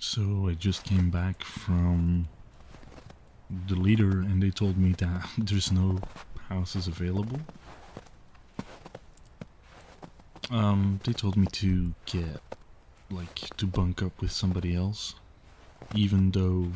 So I just came back from the leader and they told me that there's no houses available. They told me to get, to bunk up with somebody else, even though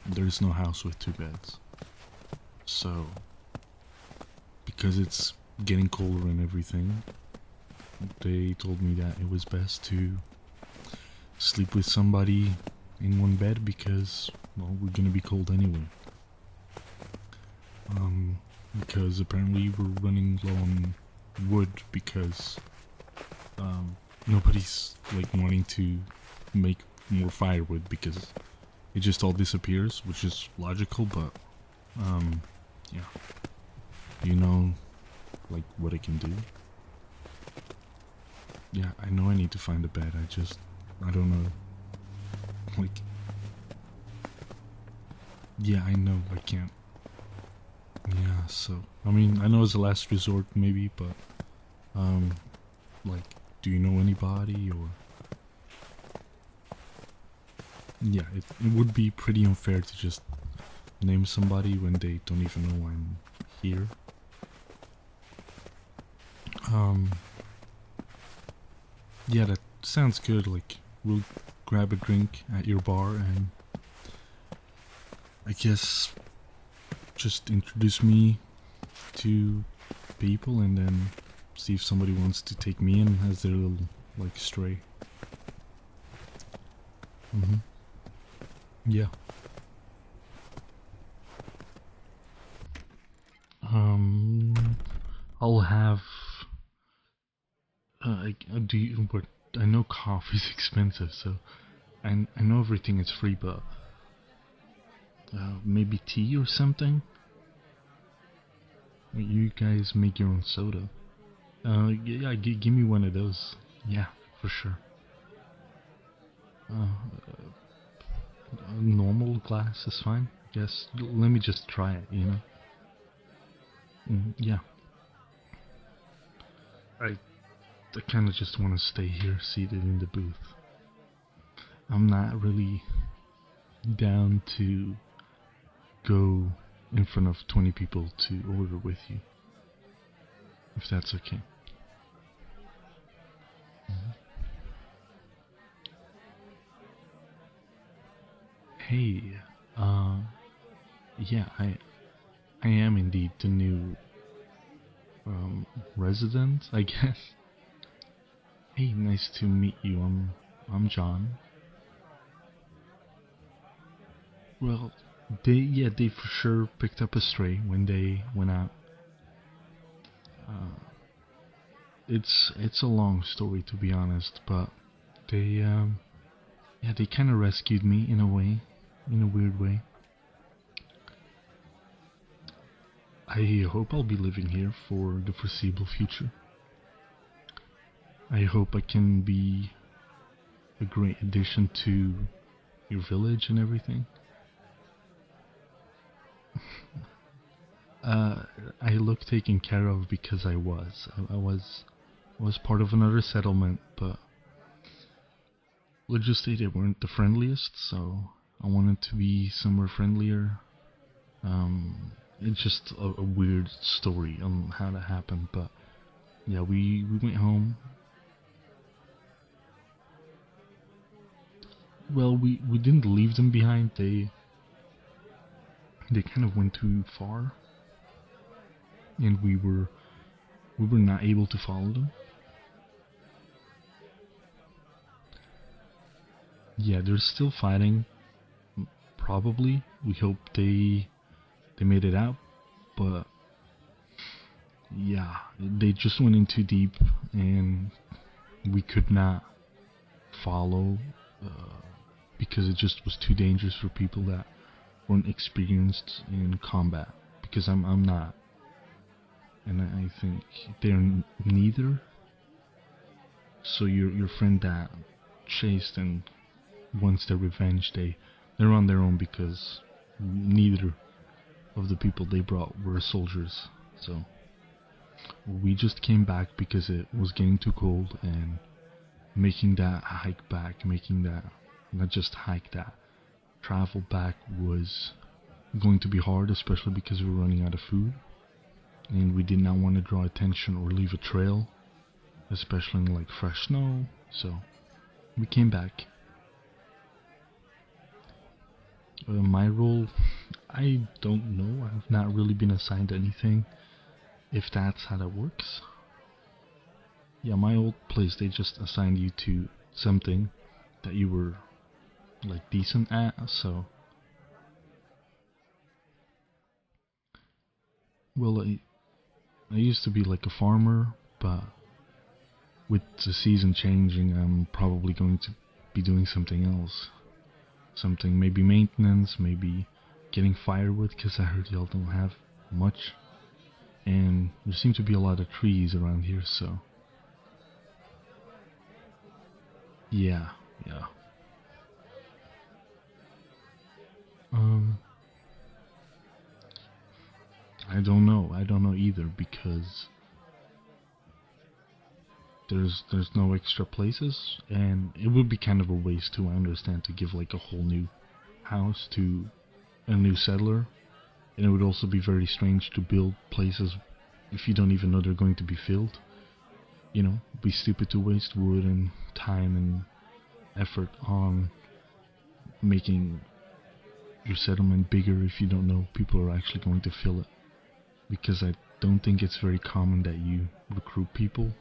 there's no house with 2 beds. So, because it's getting colder and everything, they told me that it was best to sleep with somebody in 1 bed because, well, we're gonna be cold anyway. Because apparently we're running low on wood because nobody's wanting to make more firewood because it just all disappears, which is logical, but yeah, you know, what I can do. Yeah, I know I need to find a bed, I don't know, yeah, I know I can't. Yeah, so I mean, I know it's a last resort maybe, but do you know anybody? Or yeah, it would be pretty unfair to just name somebody when they don't even know I'm here. Yeah, that sounds good. We'll grab a drink at your bar and I guess just introduce me to people and then see if somebody wants to take me in as their little stray. Yeah. I'll have but I know coffee's expensive, so I know everything is free, but maybe tea or something. You guys make your own soda. Yeah, give me one of those. Yeah, for sure. A normal glass is fine. I guess. Let me just try it, you know? Yeah. I kind of just want to stay here, seated in the booth. I'm not really down to go in front of 20 people to order with you. If that's okay. Hey, yeah, I am indeed the new resident, I guess. Hey, nice to meet you. I'm John. Well, they for sure picked up a stray when they went out. It's a long story, to be honest, but they they kind of rescued me in a way, in a weird way. I hope I'll be living here for the foreseeable future. I hope I can be a great addition to your village and everything. I look taken care of because I was part of another settlement, but let's just say they weren't the friendliest, so I wanted to be somewhere friendlier. It's just a weird story on how that happened, but yeah, we went home. Well, we didn't leave them behind. They kind of went too far, and we were not able to follow them. Yeah, they're still fighting. Probably. We hope they made it out, but yeah, they just went in too deep, and we could not follow because it just was too dangerous for people that weren't experienced in combat. Because I'm not, and I think they're neither. So your friend that chased and wants their revenge, they're on their own because neither of the people they brought were soldiers. So we just came back because it was getting too cold, and making that hike back, making that not just hike that. Travel back was going to be hard, especially because we were running out of food, and we did not want to draw attention or leave a trail, especially in like fresh snow. So we came back. My role, I don't know. I've not really been assigned anything, if that's how that works. Yeah, my old place, they just assigned you to something that you were like decent at. So, well, I used to be like a farmer, but with the season changing, I'm probably going to be doing something else. Something, maybe maintenance, maybe getting firewood, because I heard y'all don't have much. And there seem to be a lot of trees around here, so... Yeah. I don't know either, because there's no extra places, and it would be kind of a waste too, I understand, to give like a whole new house to a new settler, and it would also be very strange to build places if you don't even know they're going to be filled. You know, it'd be stupid to waste wood and time and effort on making your settlement bigger if you don't know people are actually going to fill it, because I don't think it's very common that you recruit people,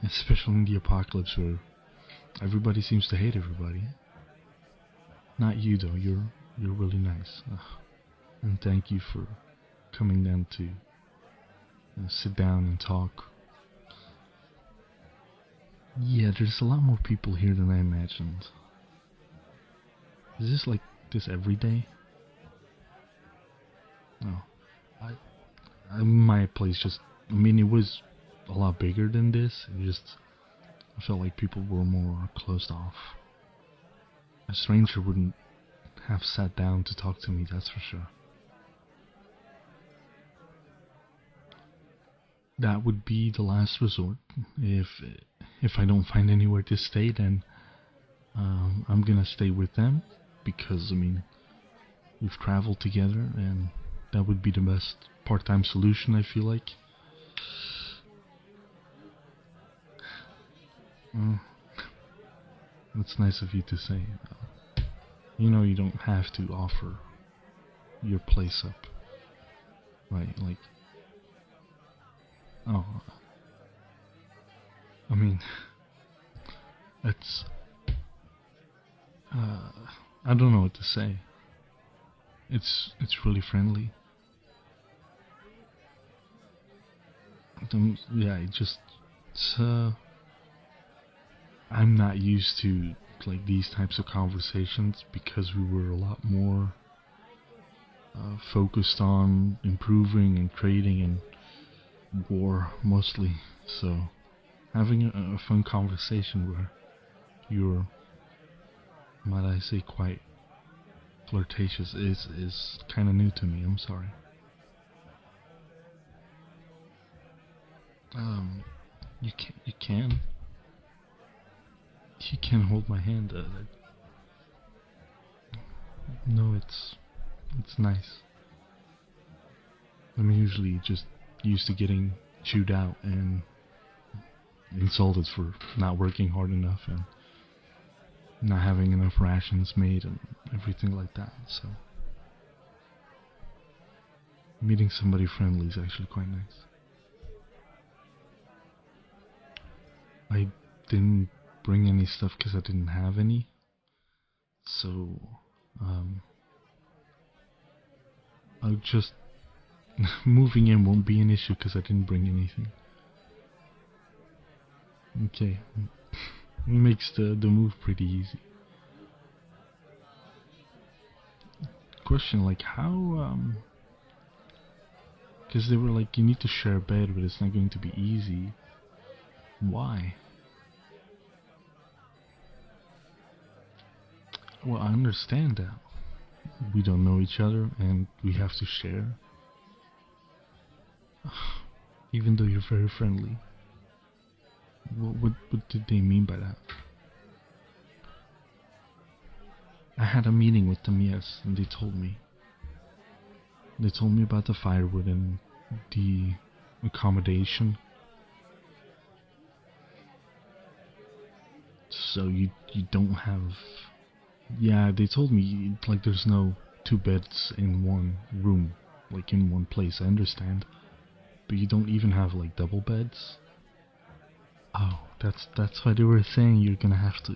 especially in the apocalypse where everybody seems to hate everybody. Not you though, you're really nice. And thank you for coming down to sit down and talk. Yeah, there's a lot more people here than I imagined. Is this like this every day? No. My place just... I mean, it was a lot bigger than this. I felt like people were more closed off. A stranger wouldn't have sat down to talk to me, that's for sure. That would be the last resort. If I don't find anywhere to stay, then I'm gonna stay with them, because I mean, we've traveled together, and that would be the best part-time solution, I feel like. That's nice of you to say. You know, you don't have to offer your place up, right? Like, oh, I mean, it's I don't know what to say. It's really friendly. Yeah, I'm not used to like these types of conversations, because we were a lot more focused on improving and trading and war mostly. So having a fun conversation where you're, might I say, quite flirtatious is kind of new to me. I'm sorry. You can hold my hand. No, it's nice. I'm usually just used to getting chewed out and insulted for not working hard enough and not having enough rations made and everything like that. So meeting somebody friendly is actually quite nice. I didn't bring any stuff because I didn't have any. So I'll just moving in won't be an issue because I didn't bring anything. Okay, makes the move pretty easy. Question, like, how because they were like, you need to share a bed, but it's not going to be easy. Why? Well, I understand that we don't know each other and we have to share. Even though you're very friendly. What did they mean by that? I had a meeting with them, yes, and they told me. They told me about the firewood and the accommodation. So you don't have... Yeah, they told me, like, there's no 2 beds in one room, like in one place, I understand. But you don't even have, like, double beds? Oh, that's why they were saying you're gonna have to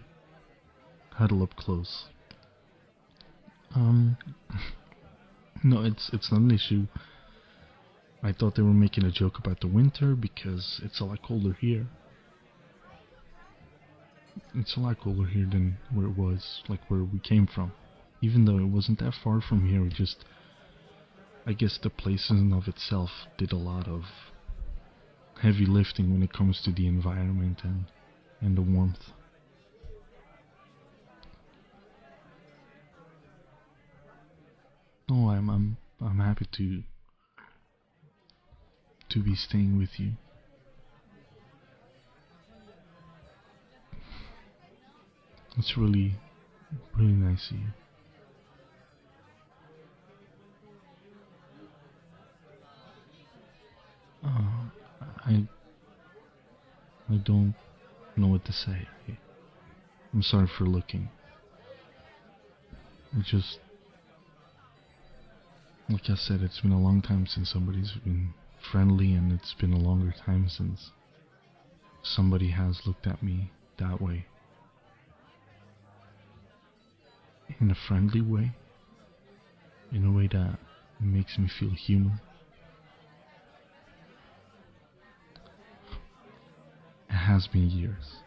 huddle up close. No, it's not an issue. I thought they were making a joke about the winter because it's a lot colder here. It's a lot colder here than where it was, like where we came from. Even though it wasn't that far from here, it just... I guess the place in and of itself did a lot of heavy lifting when it comes to the environment and the warmth. Oh, I'm happy to be staying with you. It's really nice of you. I don't know what to say. I'm sorry for looking. It just... Like I said, it's been a long time since somebody's been friendly, and it's been a longer time since somebody has looked at me that way. In a friendly way. In a way that makes me feel human. It has been years.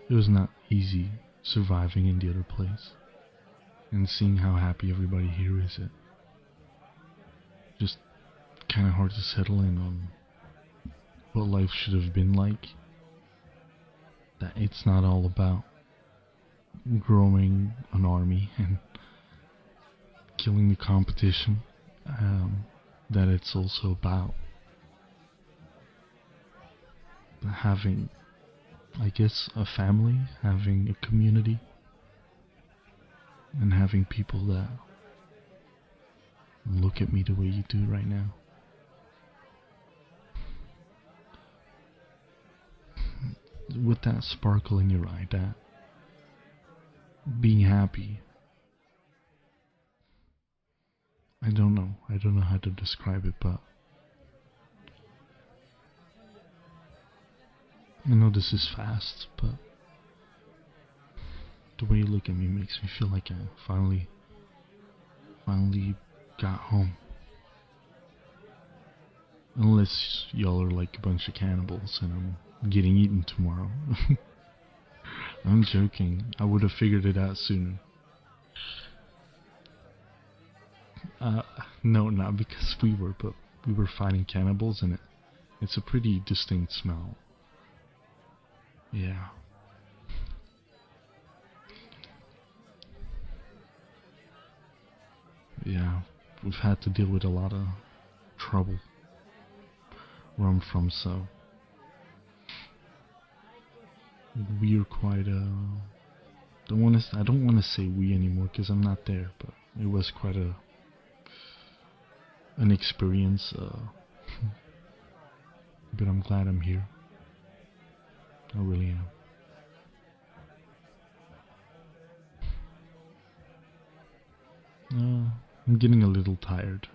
It was not easy surviving in the other place. And seeing how happy everybody here is, it just kinda hard to settle in on what life should have been like. That it's not all about growing an army and killing the competition. That it's also about having, I guess, a family, having a community, and having people that look at me the way you do right now. With that sparkle in your eye, that being happy. I don't know how to describe it, but I know this is fast, but the way you look at me makes me feel like I finally got home. Unless y'all are like a bunch of cannibals and I'm getting eaten tomorrow. I'm joking. I would have figured it out sooner. No, not because we were, but we were fighting cannibals, and it's a pretty distinct smell. Yeah. Yeah, we've had to deal with a lot of trouble where I'm from, so we are quite I don't want to say we anymore because I'm not there, but it was quite an experience. But I'm glad I'm here. I really am. I'm getting a little tired.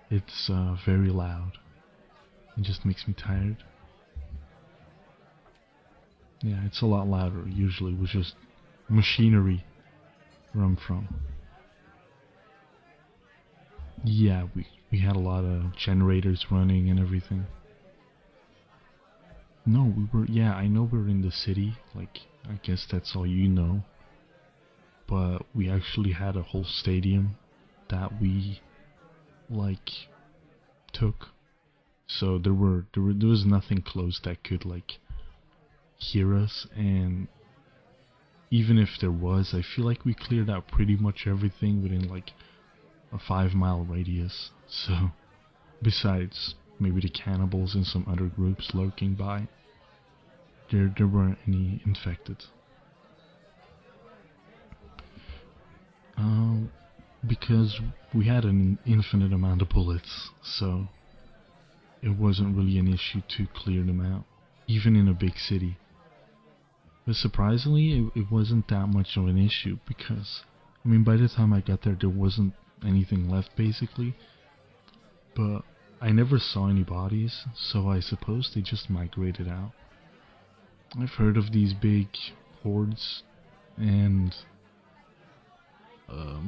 It's very loud. It just makes me tired. Yeah, it's a lot louder usually with just machinery where I'm from. Yeah, we had a lot of generators running and everything. No, I know we're in the city, like, I guess that's all you know. But we actually had a whole stadium that we, like, took. So there was nothing close that could, like, hear us, and even if there was, I feel like we cleared out pretty much everything within, like, a 5-mile radius. So, besides maybe the cannibals and some other groups lurking by. There weren't any infected. Because we had an infinite amount of bullets, so it wasn't really an issue to clear them out, even in a big city. But surprisingly, it wasn't that much of an issue because, I mean, by the time I got there wasn't anything left basically. But I never saw any bodies, so I suppose they just migrated out. I've heard of these big hordes and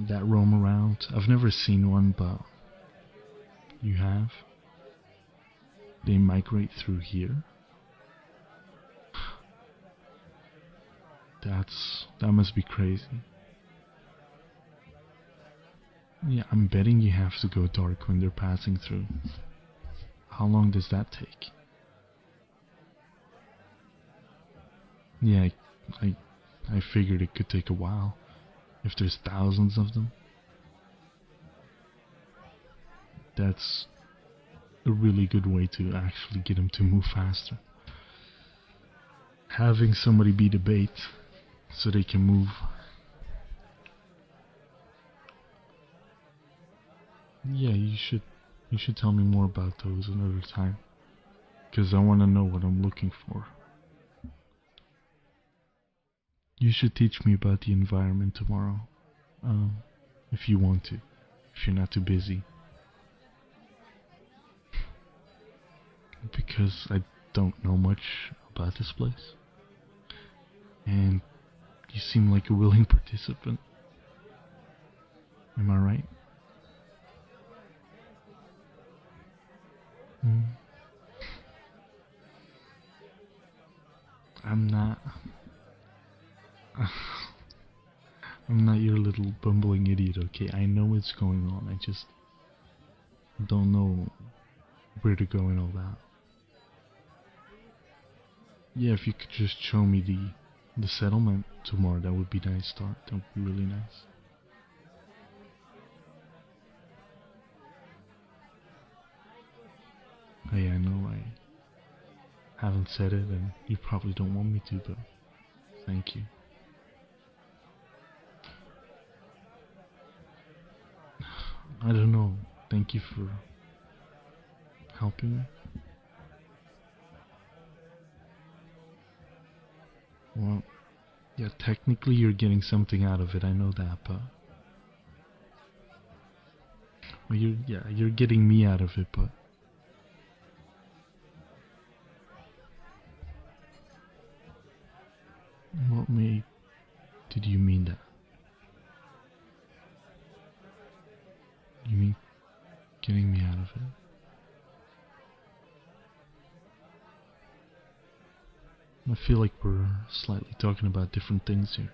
that roam around. I've never seen one, but you have. They migrate through here. That must be crazy. Yeah, I'm betting you have to go dark when they're passing through. How long does that take? Yeah, I figured it could take a while. If there's thousands of them. That's a really good way to actually get them to move faster. Having somebody be the bait so they can move. Yeah, you should tell me more about those another time, because I want to know what I'm looking for. You should teach me about the environment tomorrow, if you want to, if you're not too busy. Because I don't know much about this place, and you seem like a willing participant. Am I right? I'm not. I'm not your little bumbling idiot, okay? I know what's going on. I just don't know where to go and all that. Yeah, if you could just show me the settlement tomorrow, that would be a nice start. That would be really nice. Hey, I know I haven't said it and you probably don't want me to, but thank you. I don't know. Thank you for helping me. Well, yeah, technically you're getting something out of it, I know that, but... Well, you're getting me out of it, but... What did you mean that? You mean getting me out of it? I feel like we're slightly talking about different things here.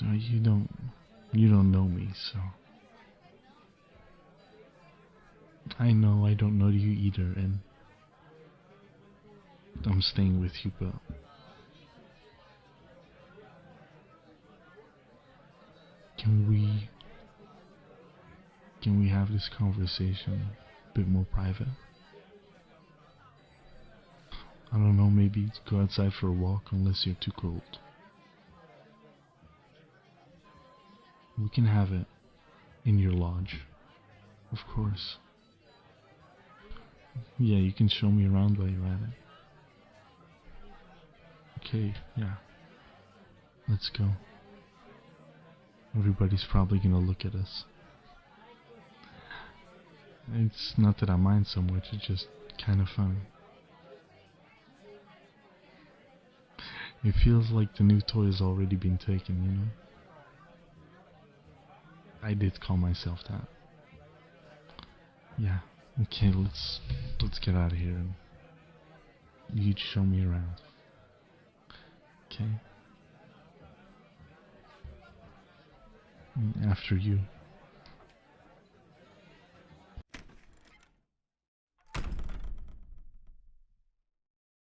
You don't know me, so... I know I don't know you either, and I'm staying with you, but... Can we have this conversation a bit more private? I don't know, maybe go outside for a walk unless you're too cold. We can have it in your lodge, of course. Yeah, you can show me around while you're at it. Okay, yeah. Let's go. Everybody's probably gonna look at us. It's not that I mind so much, it's just kind of fun. It feels like the new toy has already been taken, you know? I did call myself that. Yeah, okay, let's get out of here and you show me around. Okay? After you.